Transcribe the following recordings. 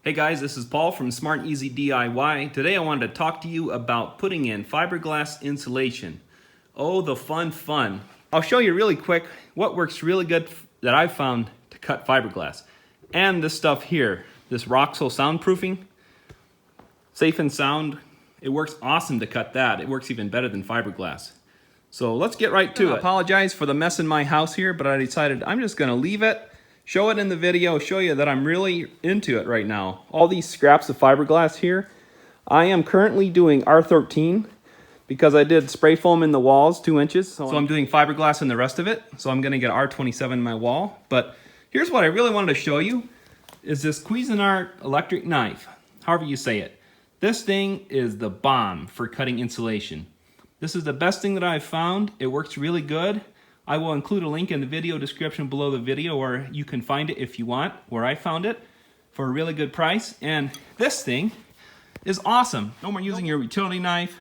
Hey guys, this is Paul from Smart Easy DIY. Today I wanted to talk to you about putting in fiberglass insulation. Oh, the fun. I'll show you really quick what works really good that I've found to cut fiberglass. And this stuff here, this Roxol soundproofing, safe and sound, it works awesome to cut that. It works even better than fiberglass. So let's get right to it. I apologize for the mess in my house here, but I decided I'm just gonna leave it, show it in the video, show you that I'm really into it right now. All these scraps of fiberglass here, I am currently doing R13 because I did spray foam in the walls 2 inches. So I'm doing fiberglass in the rest of it. So I'm gonna get R27 in my wall. But here's what I really wanted to show you is this Cuisinart electric knife, however you say it. This thing is the bomb for cutting insulation. This is the best thing that I've found. It works really good. I will include a link in the video description below the video where you can find it if you want, where I found it for a really good price. And this thing is awesome. No more using your utility knife.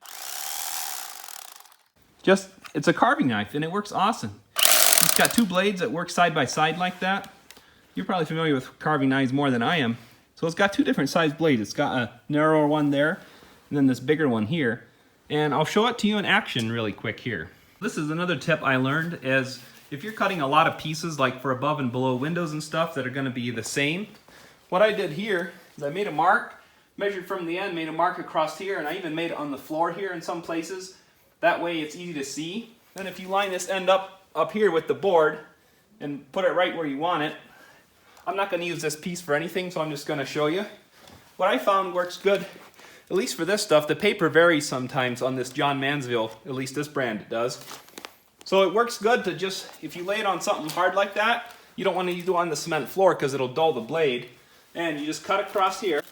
It's a carving knife and it works awesome. It's got 2 blades that work side by side like that. You're probably familiar with carving knives more than I am. So it's got 2 different size blades. It's got a narrower one there and then this bigger one here. And I'll show it to you in action really quick here. This is another tip I learned is if you're cutting a lot of pieces like for above and below windows and stuff that are going to be the same, what I did here is I made a mark, measured from the end, made a mark across here, and I even made it on the floor here in some places. That way it's easy to see. Then if you line this end up here with the board and put it right where you want it, I'm not going to use this piece for anything, so I'm just going to show you. What I found works good, at least for this stuff. The paper varies sometimes on this John Mansville, at least this brand it does. So it works good to just, if you lay it on something hard like that, you don't want to do it on the cement floor because it'll dull the blade. And you just cut across here.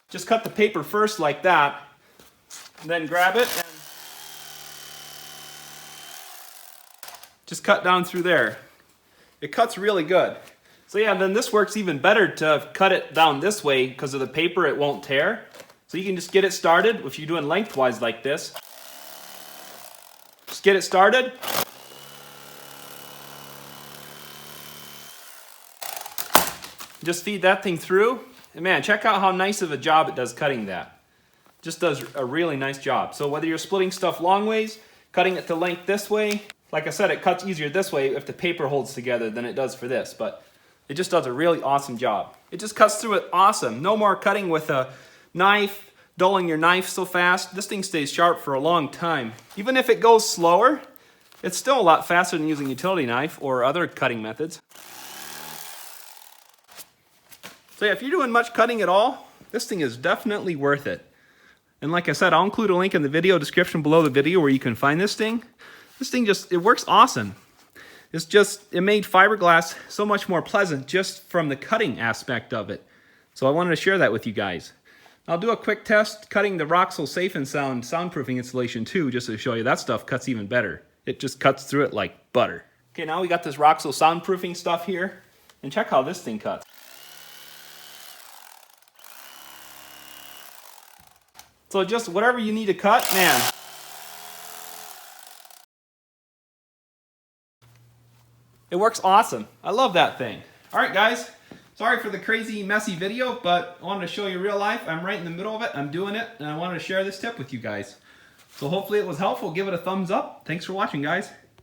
Just cut the paper first like that, and then grab it and just cut down through there. It cuts really good. So yeah, then this works even better to cut it down this way because of the paper, it won't tear. So you can just get it started if you're doing lengthwise like this. Just get it started. Just feed that thing through. And man, check out how nice of a job it does cutting that. Just does a really nice job. So whether you're splitting stuff long ways, cutting it to length this way, like I said, it cuts easier this way if the paper holds together than it does for this. But it just does a really awesome job. It just cuts through it awesome. No more cutting with a knife, dulling your knife so fast. This thing stays sharp for a long time. Even if it goes slower, it's still a lot faster than using a utility knife or other cutting methods. So yeah, if you're doing much cutting at all, this thing is definitely worth it. And like I said, I'll include a link in the video description below the video where you can find this thing. This thing it works awesome. It made fiberglass so much more pleasant just from the cutting aspect of it. So I wanted to share that with you guys. I'll do a quick test cutting the Roxol Safe and Sound soundproofing installation too, just to show you that stuff cuts even better. It just cuts through it like butter. Okay, now we got this Roxol soundproofing stuff here, and check how this thing cuts. So just whatever you need to cut, man. It works awesome. I love that thing. All right, guys. Sorry for the crazy, messy video, but I wanted to show you real life. I'm right in the middle of it. I'm doing it, and I wanted to share this tip with you guys. So hopefully it was helpful. Give it a thumbs up. Thanks for watching, guys.